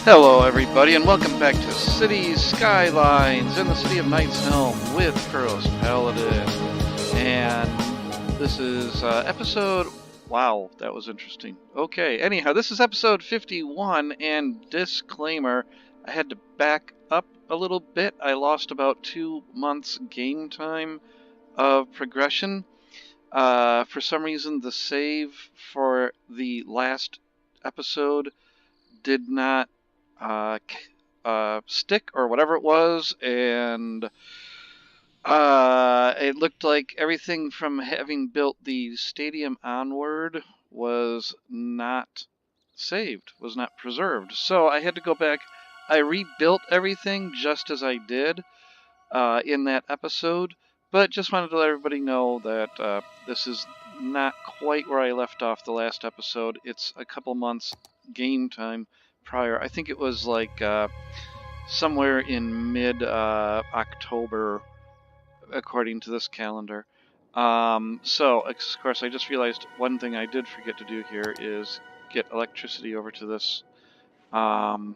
Hello everybody and welcome back to City Skylines in the city of Helm with Kuros Paladin. And this is episode... Wow, that was interesting. Okay, anyhow, this is episode 51, and disclaimer, I had to back up a little bit. I lost about 2 months game time of progression. For some reason, the save for the last episode did not stick or whatever it was, and it looked like everything from having built the stadium onward was not saved, was not preserved. So I had to go back. I rebuilt everything just as I did in that episode, but just wanted to let everybody know that this is not quite where I left off the last episode. It's a couple months game time prior. I think it was like somewhere in mid-October, according to this calendar. So, of course, I just realized one thing I did forget to do here is get electricity over to this. So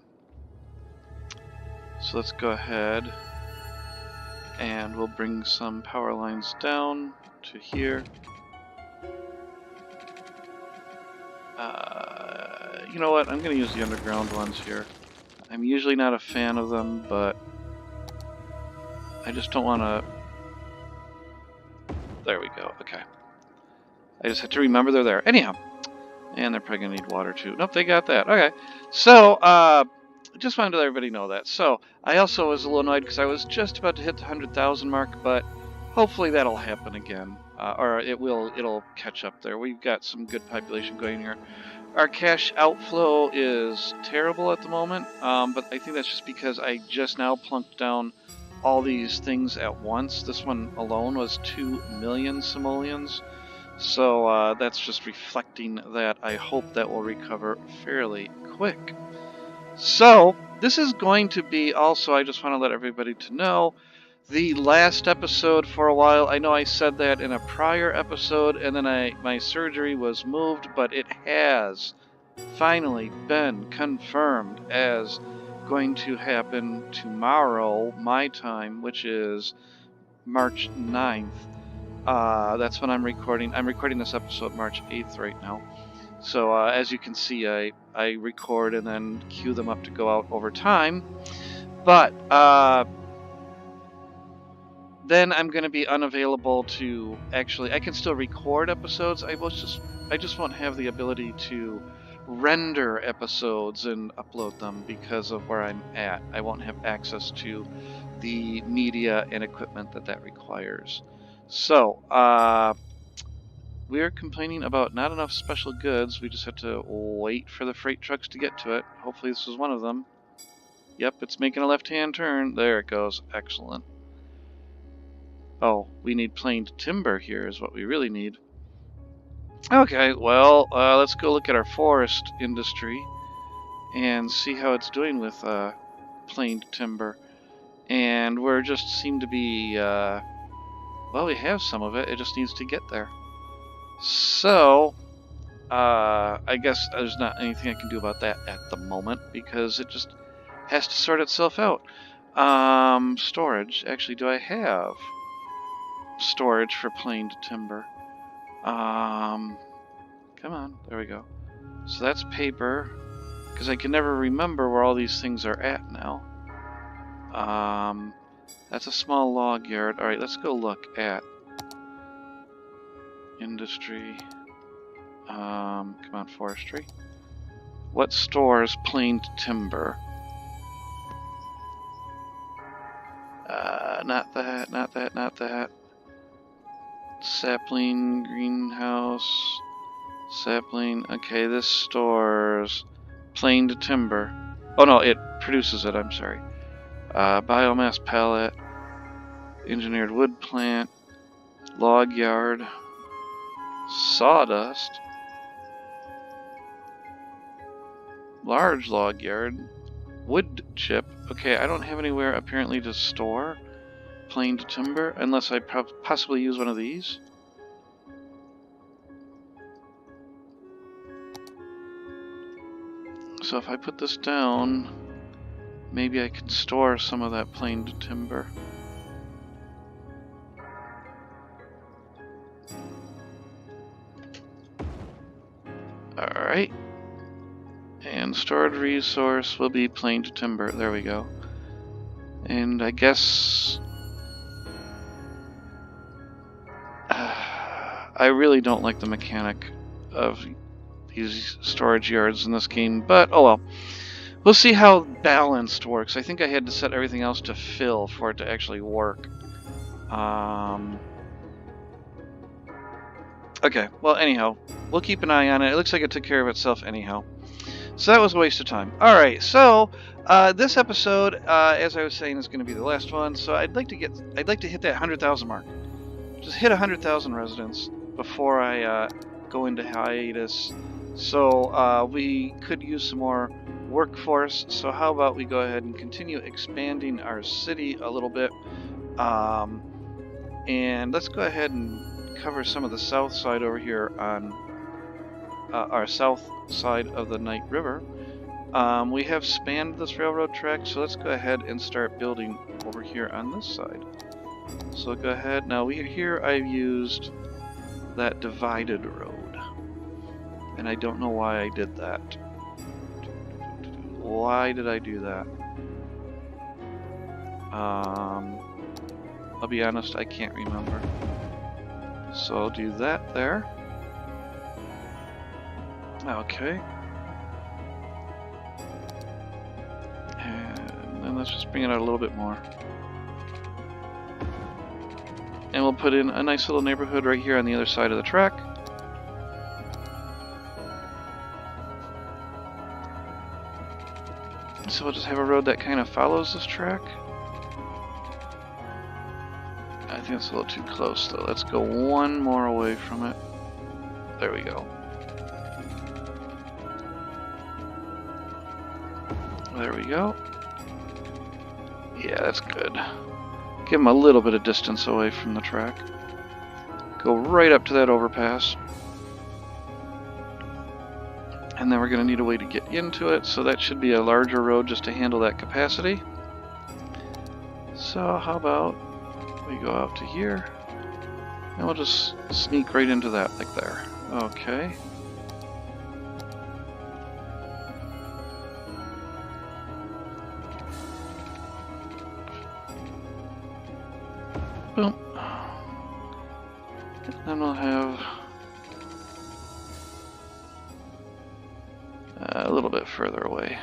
let's go ahead and we'll bring some power lines down to here. You know what? I'm going to use the underground ones here. I'm usually not a fan of them, but I just don't want to... There we go. Okay. I just had to remember they're there. Anyhow. And they're probably going to need water too. Nope, they got that. Okay. So, just wanted to let everybody know that. So, I also was a little annoyed because I was just about to hit the 100,000 mark, but hopefully that'll happen again. Or it'll catch up there. We've got some good population going here. Our cash outflow is terrible at the moment, but I think that's just because I just now plunked down all these things at once. This one alone was 2 million simoleons. So that's just reflecting that. I hope that will recover fairly quick. So this is going to be also, I just want to let everybody to know, the last episode for a while. I know I said that in a prior episode, and then my surgery was moved, but it has finally been confirmed as going to happen tomorrow, my time, which is March 9th. That's when I'm recording. I'm recording this episode March 8th right now. So as you can see, I record and then queue them up to go out over time. But then I'm going to be unavailable to actually... I can still record episodes. I just won't have the ability to render episodes and upload them because of where I'm at. I won't have access to the media and equipment that requires. So, we're complaining about not enough special goods. We just have to wait for the freight trucks to get to it. Hopefully this is one of them. Yep, it's making a left-hand turn. There it goes. Excellent. Oh, we need planed timber here is what we really need. Okay, well, let's go look at our forest industry and see how it's doing with planed timber. And we're just seem to be... well, we have some of it. It just needs to get there. So, I guess there's not anything I can do about that at the moment because it just has to sort itself out. Storage. Actually, do I have storage for planed timber? Come on. There we go. So that's paper, because I can never remember where all these things are at now. That's a small log yard. Alright, let's go look at industry. Come on, forestry. What stores planed timber? Not that, not that, not that. Sapling, greenhouse, sapling. Okay, this stores planed timber. Oh no, it produces it, I'm sorry. Biomass pallet, engineered wood plant, log yard, sawdust, large log yard, wood chip. Okay, I don't have anywhere apparently to store planed timber unless I possibly use one of these. So if I put this down, maybe I can store some of that planed timber. Alright. And stored resource will be planed timber. There we go. And I guess... I really don't like the mechanic of these storage yards in this game, but oh well. We'll see how balanced works. I think I had to set everything else to fill for it to actually work. Okay, well anyhow, we'll keep an eye on it. It looks like it took care of itself anyhow. So that was a waste of time. Alright, so this episode, as I was saying, is going to be the last one. So I'd like to hit that 100,000 mark. Just hit 100,000 residents before I go into hiatus. So we could use some more workforce. So how about we go ahead and continue expanding our city a little bit. And let's go ahead and cover some of the south side over here on our south side of the Night River. We have spanned this railroad track, so let's go ahead and start building over here on this side. So go ahead. Now here I've used that divided road, and I don't know why I did that. Why did I do that? I'll be honest, I can't remember. So I'll do that there. Okay. And then let's just bring it out a little bit more. And we'll put in a nice little neighborhood right here on the other side of the track. So we'll just have a road that kind of follows this track. I think it's a little too close though. Let's go one more away from it. There we go. There we go. Yeah, that's good. Give them a little bit of distance away from the track. Go right up to that overpass. And then we're going to need a way to get into it, so that should be a larger road just to handle that capacity. So how about we go out to here, and we'll just sneak right into that like there. Okay. Boom. And then we'll have a little bit further away.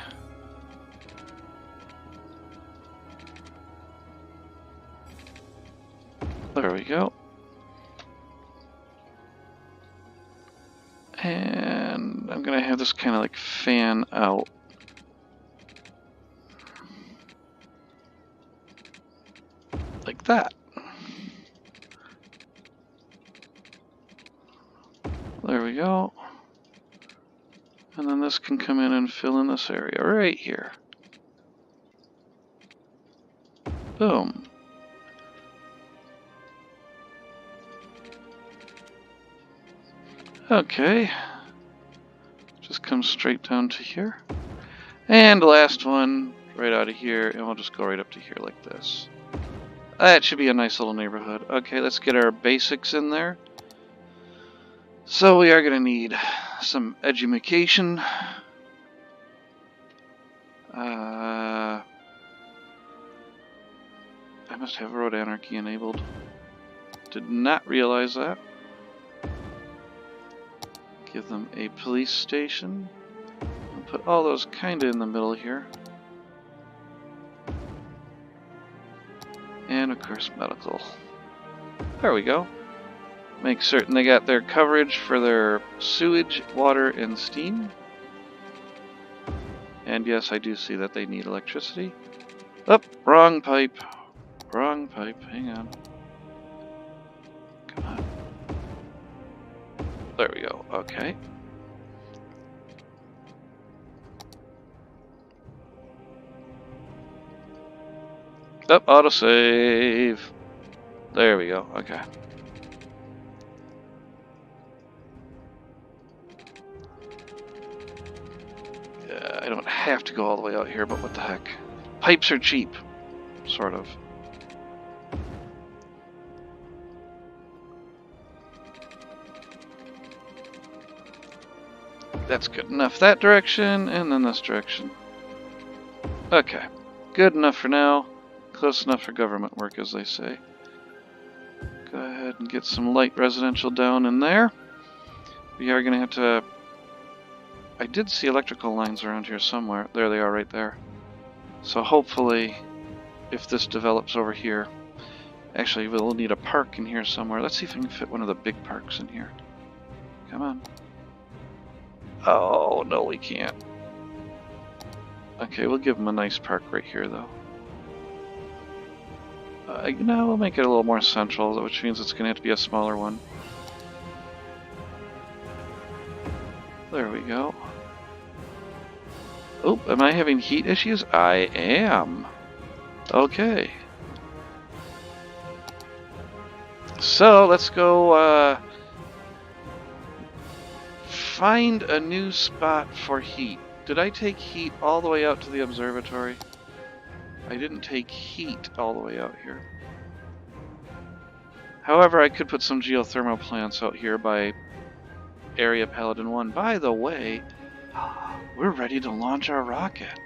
There we go. And I'm going to have this kind of like fan out. Like that. There we go. And then this can come in and fill in this area right here. Boom. Okay. Just come straight down to here. And the last one right out of here, and we'll just go right up to here like this. That should be a nice little neighborhood. Okay, let's get our basics in there. So we are going to need some education. I must have road anarchy enabled. Did not realize that. Give them a police station. And put all those kind of in the middle here. And of course medical. There we go. Make certain they got their coverage for their sewage, water, and steam. And yes, I do see that they need electricity. Oh, wrong pipe. Wrong pipe. Hang on. Come on. There we go. Okay. Oh, autosave. There we go. Okay. I don't to go all the way out here, but what the heck. Pipes are cheap. Sort of. That's good enough that direction, and then this direction. Okay. Good enough for now. Close enough for government work, as they say. Go ahead and get some light residential down in there. We are going to have to... I did see electrical lines around here somewhere. There they are right there. So hopefully, if this develops over here... Actually, we'll need a park in here somewhere. Let's see if we can fit one of the big parks in here. Come on. Oh, no, we can't. Okay, we'll give them a nice park right here, though. Now we'll make it a little more central, which means it's going to have to be a smaller one. There we go. Oh, am I having heat issues? I am. Okay. So, let's go find a new spot for heat. Did I take heat all the way out to the observatory? I didn't take heat all the way out here. However, I could put some geothermal plants out here by area Paladin 1. By the way, we're ready to launch our rocket.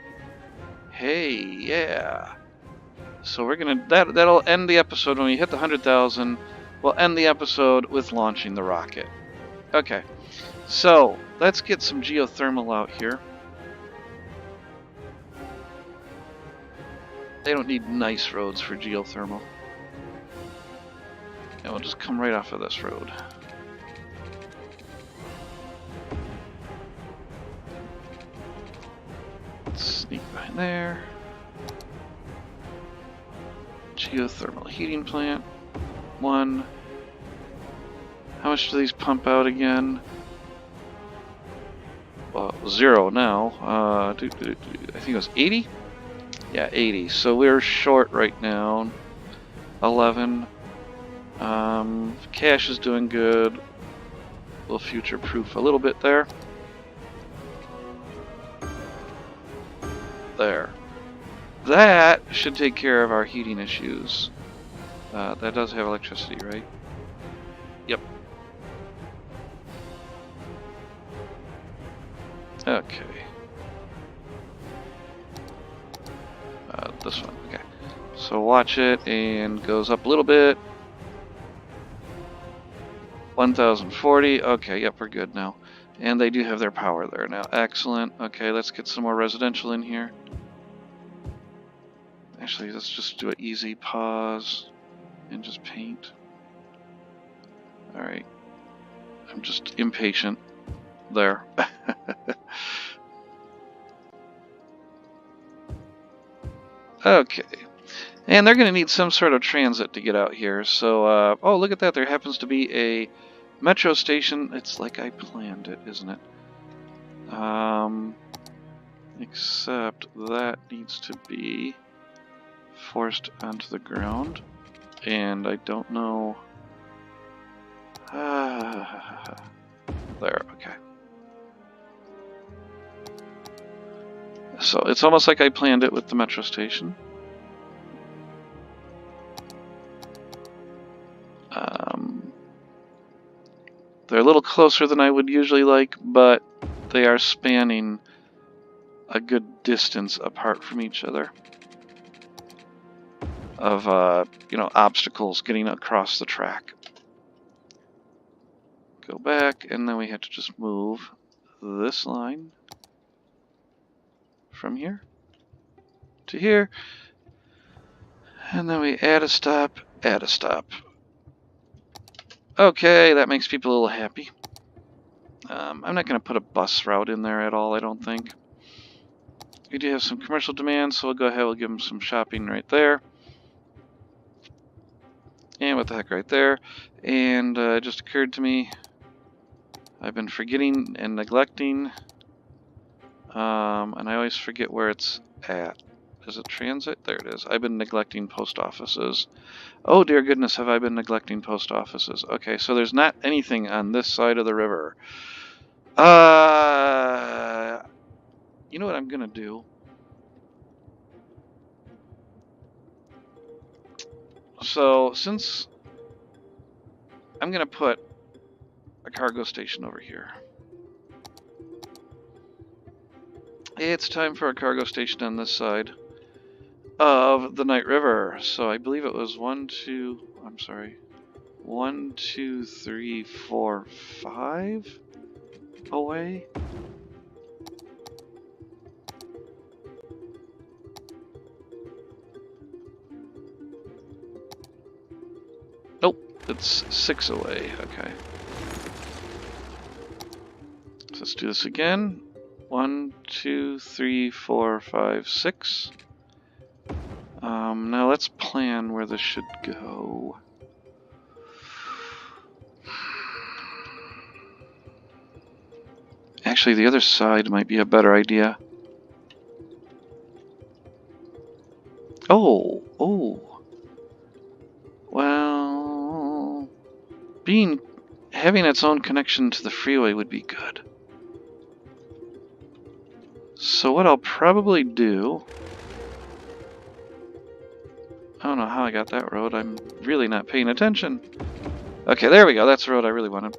Hey, yeah. So we're gonna that'll end the episode when we hit the 100,000. We'll end the episode with launching the rocket. Okay. So let's get some geothermal out here. They don't need nice roads for geothermal. And we'll just come right off of this road. Let's sneak behind there. Geothermal heating plant. 1. How much do these pump out again? Well, 0 now. I think it was 80? Yeah, 80. So we're short right now. 11. Cash is doing good. We'll future-proof a little bit there. There. That should take care of our heating issues. That does have electricity, right? Yep. Okay. This one, okay. So watch it, and goes up a little bit. 1040, okay, yep, we're good now. And they do have their power there now, excellent. Okay, let's get some more residential in here. Actually, let's just do an easy pause and just paint. Alright, I'm just impatient there. Okay, and they're going to need some sort of transit to get out here. So, oh, look at that. There happens to be a metro station. It's like I planned it, isn't it? Except that needs to be forced onto the ground. And I don't know. There, okay. So it's almost like I planned it with the metro station. They're a little closer than I would usually like, but they are spanning a good distance apart from each other of, you know, obstacles getting across the track. Go back, and then we have to just move this line from here to here, and then we add a stop, add a stop. Okay, that makes people a little happy. I'm not going to put a bus route in there at all, I don't think. We do have some commercial demand, so we'll go ahead, we'll give them some shopping right there. And what the heck right there. And it just occurred to me, I've been forgetting and neglecting, and I always forget where it's at. Is it transit? There it is. I've been neglecting post offices. Oh dear goodness, have I been neglecting post offices. Okay, so there's not anything on this side of the river. you know what I'm gonna do? So since I'm gonna put a cargo station over here. It's time for a cargo station on this side of the Night River. So I believe it was 1, 2, 3, 4, 5 away. Nope, it's 6 away. Okay. So let's do this again. 1, 2, 3, 4, 5, 6. Now let's plan where this should go. Actually, the other side might be a better idea. Oh. Well, having its own connection to the freeway would be good. So what I'll probably do... I don't know how I got that road. I'm really not paying attention. Okay, there we go. That's the road I really wanted.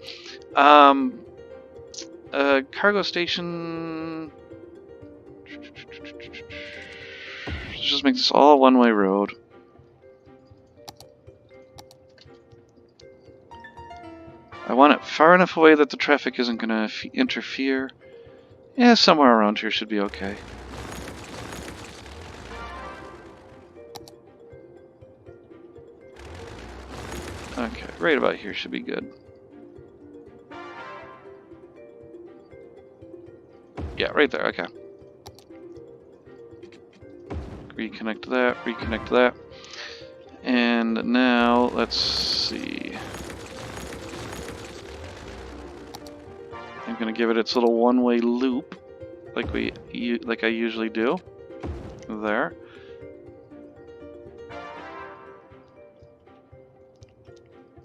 Cargo station... Let's just make this all a one-way road. I want it far enough away that the traffic isn't going to interfere. Yeah, somewhere around here should be okay. Okay, right about here should be good. Yeah, right there, okay. Reconnect to that. And now, let's see. I'm gonna give it its little one-way loop, like I usually do. There.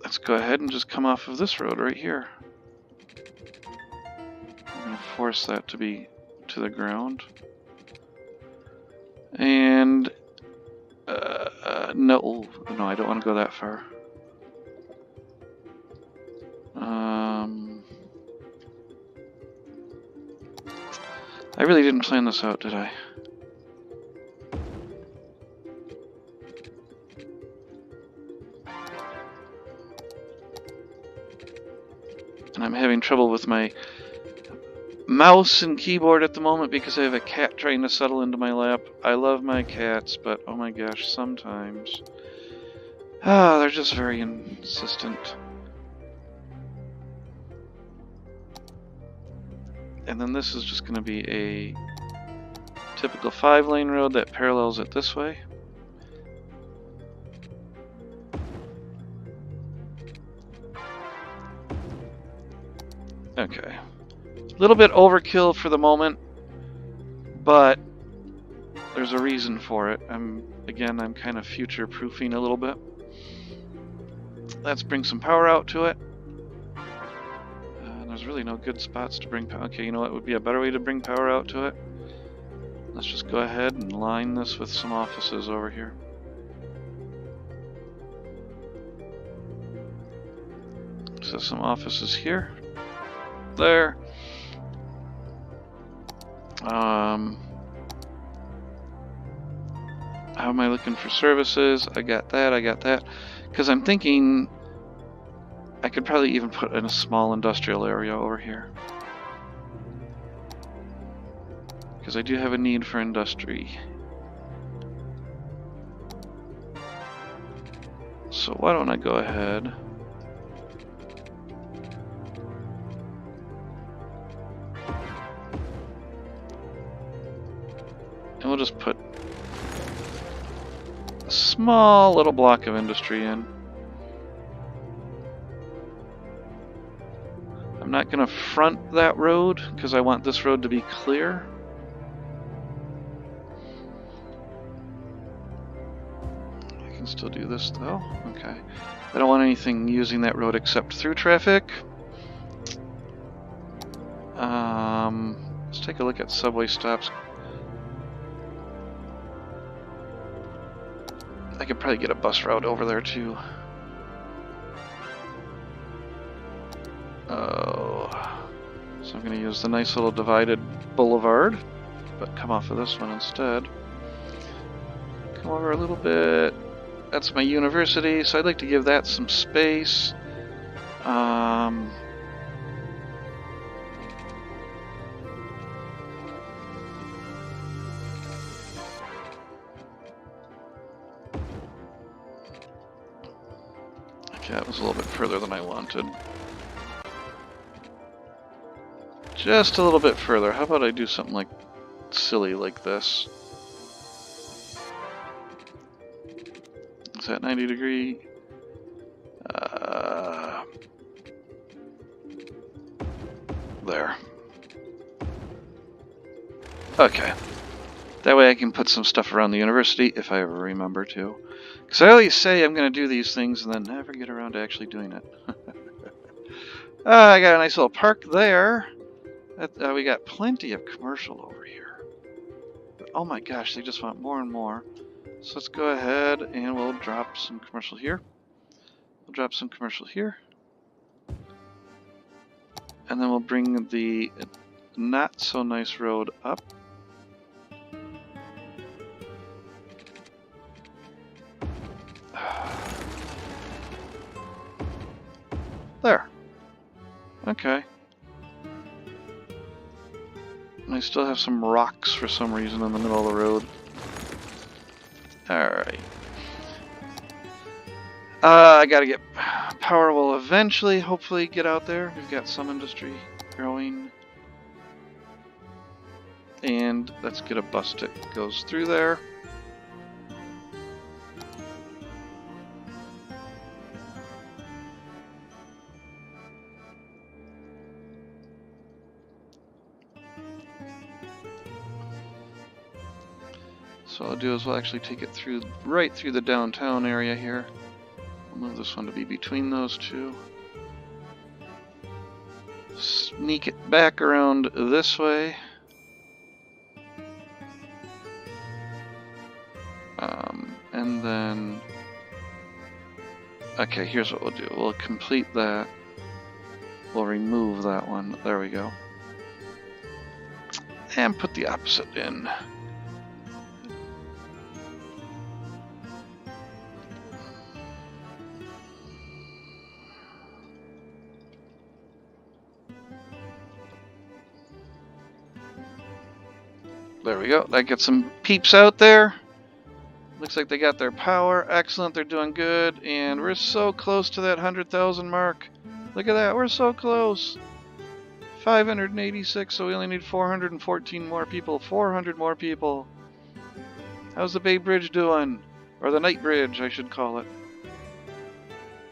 Let's go ahead and just come off of this road right here. I'm gonna force that to be to the ground. And no, I don't want to go that far. I really didn't plan this out, did I? And I'm having trouble with my mouse and keyboard at the moment because I have a cat trying to settle into my lap. I love my cats, but oh my gosh, sometimes... they're just very insistent. And then this is just going to be a typical 5-lane road that parallels it this way. Okay. A little bit overkill for the moment, but there's a reason for it. I'm kind of future-proofing a little bit. Let's bring some power out to it. There's really no good spots to bring power. Okay, you know what would be a better way to bring power out to it? Let's just go ahead and line this with some offices over here. So some offices here. There. How am I looking for services? I got that. Because I'm thinking I could probably even put in a small industrial area over here. Because I do have a need for industry. So why don't I go ahead and we'll just put a small little block of industry in. I'm not going to front that road because I want this road to be clear. I can still do this though. Okay. I don't want anything using that road except through traffic. Let's take a look at subway stops. I could probably get a bus route over there too. Oh, so I'm going to use the nice little divided boulevard, but come off of this one instead. Come over a little bit. That's my university, so I'd like to give that some space. Okay, that was a little bit further than I wanted. Just a little bit further. How about I do something like silly like this? Is that 90 degree? There. Okay. That way I can put some stuff around the university if I ever remember to. Because I always say I'm going to do these things and then never get around to actually doing it. I got a nice little park there. We got plenty of commercial over here. But, oh my gosh, they just want more and more. So let's go ahead and we'll drop some commercial here. We'll drop some commercial here. And then we'll bring the not so nice road up. There. Okay. I still have some rocks for some reason in the middle of the road. Alright. I gotta get power will eventually, hopefully, get out there. We've got some industry growing. And let's get a bus that goes through there. So what I'll do is we'll actually take it through, right through the downtown area here. We'll move this one to be between those two. Sneak it back around this way. And then... Okay, here's what we'll do. We'll complete that. We'll remove that one. There we go. And put the opposite in. There we go. That gets some peeps out there. Looks like they got their power. Excellent. They're doing good. And we're so close to that 100,000 mark. Look at that. We're so close. 586, so we only need 414 more people. 400 more people. How's the Bay Bridge doing? Or the Night Bridge, I should call it.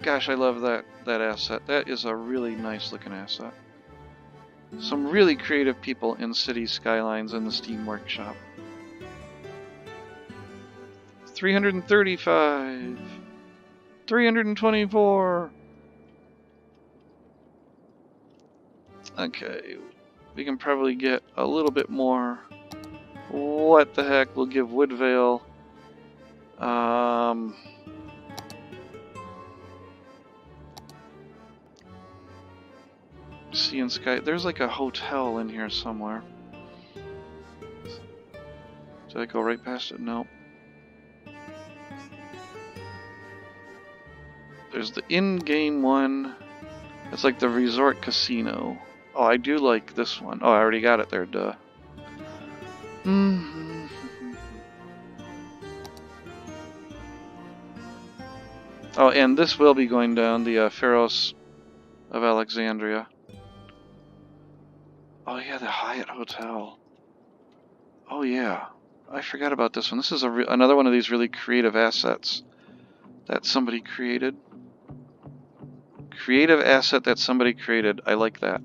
Gosh, I love that asset. That is a really nice looking asset. Some really creative people in City Skylines in the Steam Workshop. 335. 324. Okay, we can probably get a little bit more. What the heck? We'll give Woodvale. Sea and Sky. There's like a hotel in here somewhere. Did I go right past it? No. There's the in-game one. It's like the resort casino. Oh, I do like this one. Oh, I already got it there, duh. Oh, and this will be going down, the Pharos of Alexandria. Oh yeah, the Hyatt Hotel. Oh yeah, I forgot about this one. This is another one of these really creative assets that somebody created. Creative asset that somebody created. I like that.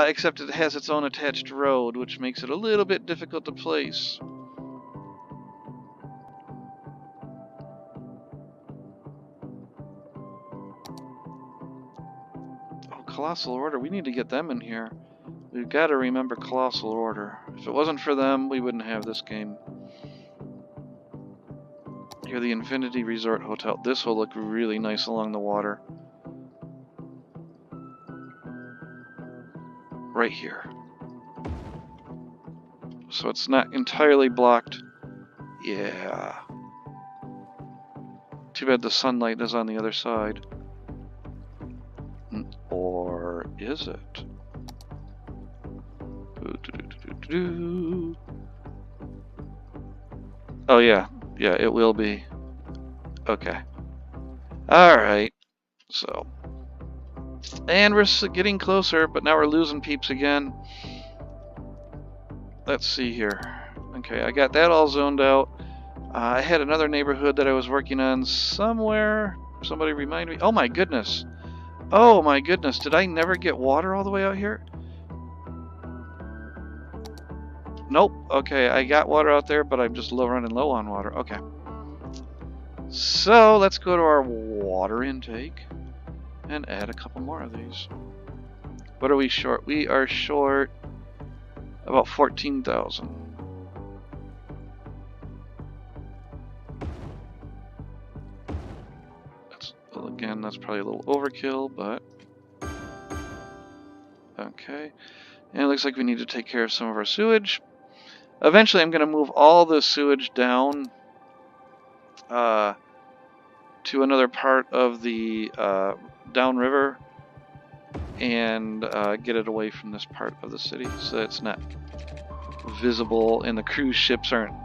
Except it has its own attached road, which makes it a little bit difficult to place. Oh, Colossal Order. We need to get them in here. We've got to remember Colossal Order. If it wasn't for them, we wouldn't have this game. Here, the Infinity Resort Hotel. This will look really nice along the water. Right here. So it's not entirely blocked. Yeah. Too bad the sunlight is on the other side. Or is it? Oh yeah. Yeah, it will be. Okay. Alright. So. And we're getting closer, but now we're losing peeps again. Let's see here. Okay, I got that all zoned out. I had another neighborhood that I was working on somewhere. Somebody remind me. Oh my goodness. Oh my goodness. Did I never get water all the way out here? Nope. Okay, I got water out there, but I'm just running low on water. Okay. So let's go to our water intake and add a couple more of these. What are we short? We are short about 14,000. Again, that's probably a little overkill, but okay. And it looks like we need to take care of some of our sewage. Eventually, I'm going to move all the sewage down to another part of the downriver and get it away from this part of the city so that it's not visible and the cruise ships aren't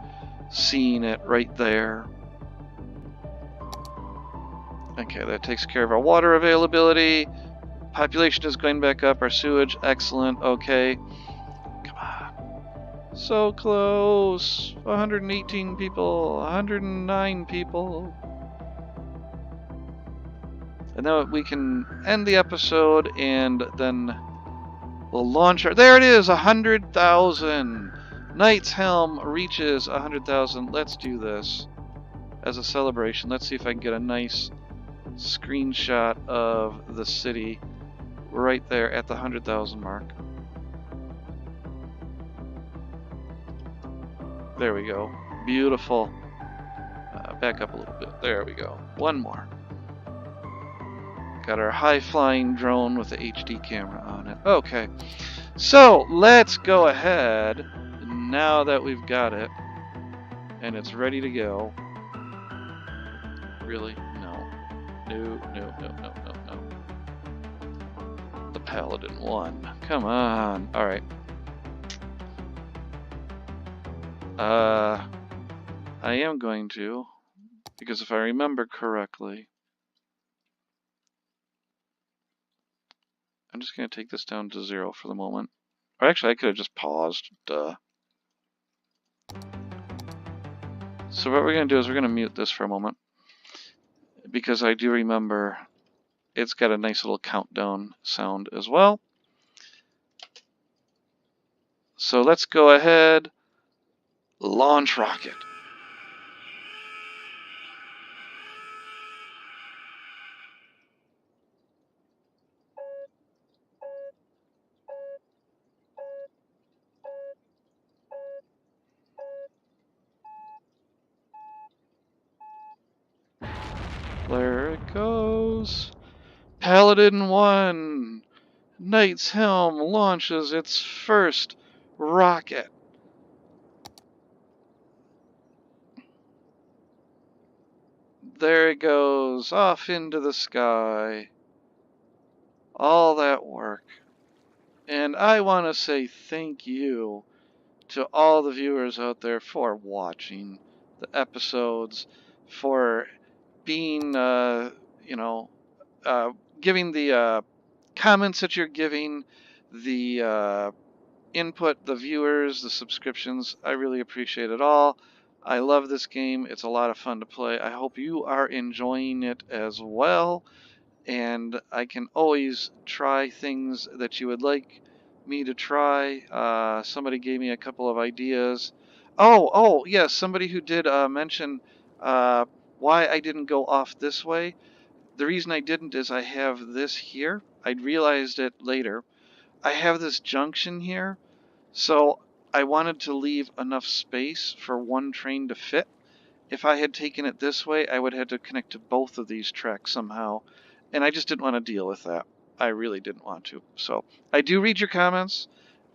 seeing it right there. Okay, that takes care of our water availability. Population is going back up. Our sewage, excellent. Okay. Come on. So close. 118 people. 109 people. And now we can end the episode and then we'll launch our... There it is! 100,000! Knight's Helm reaches 100,000. Let's do this as a celebration. Let's see if I can get a nice screenshot of the city right there at the 100,000 mark. There we go. Beautiful. Back up a little bit. There we go. One more. Got our high-flying drone with the HD camera on it. Okay. So, let's go ahead, now that we've got it, and it's ready to go. Really? No. No. The Paladin 1. Come on. Alright. I am going to, because if I remember correctly, I'm just going to take this down to 0 for the moment. Or actually, I could have just paused. Duh. So what we're going to do is we're going to mute this for a moment, because I do remember it's got a nice little countdown sound as well. So let's go ahead, launch rocket. There it goes. Paladin 1. Knight's Helm launches its first rocket. There it goes, off into the sky. All that work. And I want to say thank you to all the viewers out there for watching the episodes, for being, giving the comments that you're giving, the input, the viewers, the subscriptions. I really appreciate it all. I love this game. It's a lot of fun to play. I hope you are enjoying it as well. And I can always try things that you would like me to try. Somebody gave me a couple of ideas. Oh, yes, somebody who did mention why I didn't go off this way. the reason I didn't is I have this here. I realized it later. I have this junction here, so I wanted to leave enough space for one train to fit. If I had taken it this way, I would have had to connect to both of these tracks somehow, and I just didn't want to deal with that. I really didn't want to. So I do read your comments,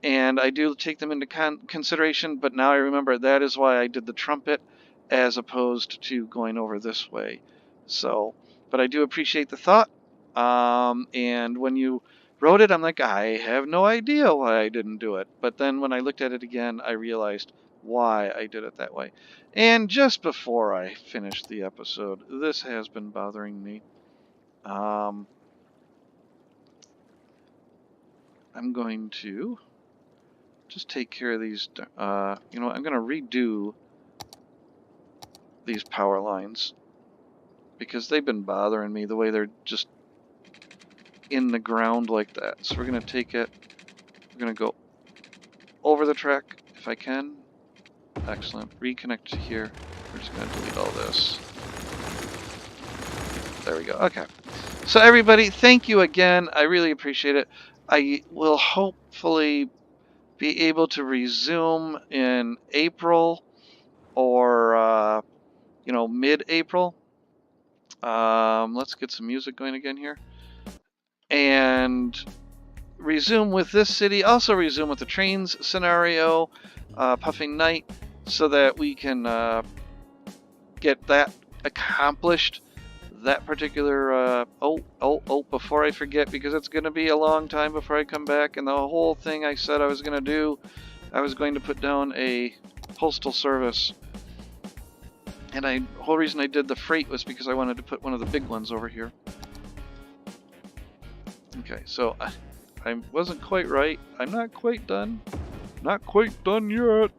and I do take them into consideration, but now I remember that is why I did the trumpet as opposed to going over this way. So, but I do appreciate the thought, and when you wrote it, I'm like, I have no idea why I didn't do it. But then when I looked at it again, I realized why I did it that way. And just before I finish the episode, this has been bothering me. I'm going to just take care of these. You know, I'm going to redo these power lines because they've been bothering me the way they're just in the ground like that. So we're going to take it. We're going to go over the track if I can. Excellent. Reconnect to here. We're just going to delete all this. There we go. Okay. So everybody, thank you again. I really appreciate it. I will hopefully be able to resume in April or, you know, mid-April. Let's get some music going again here. And resume with this city. Also resume with the trains scenario, Puffing Night, so that we can get that accomplished. That particular, before I forget, because it's going to be a long time before I come back, and the whole thing I said I was going to do, I was going to put down a postal service. And the whole reason I did the freight was because I wanted to put one of the big ones over here. Okay, so I wasn't quite right. I'm not quite done. Not quite done yet.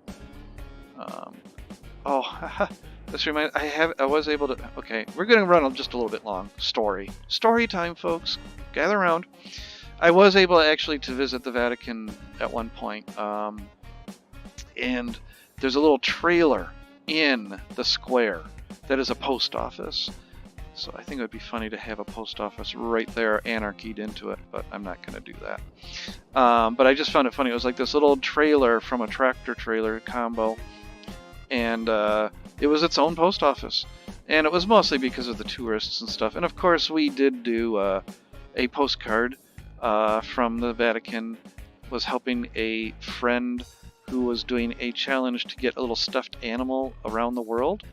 This reminds. I was able to. Okay, we're gonna run just a little bit long. Story time, folks. Gather around. I was able actually to visit the Vatican at one point, and there's a little trailer in the square that is a post office. So I think it would be funny to have a post office right there anarchied into it, but I'm not going to do that. But I just found it funny. It was like this little trailer from a tractor trailer combo, and it was its own post office. And it was mostly because of the tourists and stuff. And of course we did do a postcard from the Vatican. Was helping a friend who was doing a challenge to get a little stuffed animal around the world.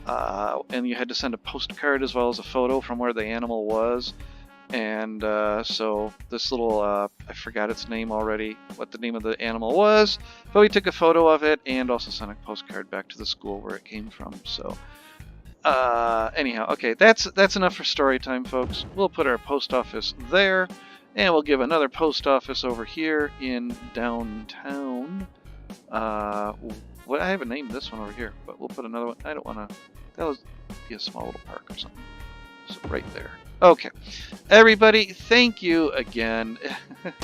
And you had to send a postcard as well as a photo from where the animal was. And so this little, I forgot its name already, what the name of the animal was, but we took a photo of it and also sent a postcard back to the school where it came from. So anyhow, okay, that's enough for story time, folks. We'll put our post office there, and we'll give another post office over here in downtown. What I haven't named this one over here, but we'll put another one. I don't want to. That'll be a small little park or something. So right there. Okay, everybody, thank you again.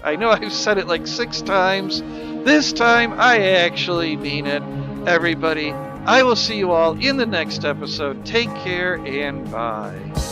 I know I've said it like 6 times. This time I actually mean it. Everybody, I will see you all in the next episode. Take care and bye.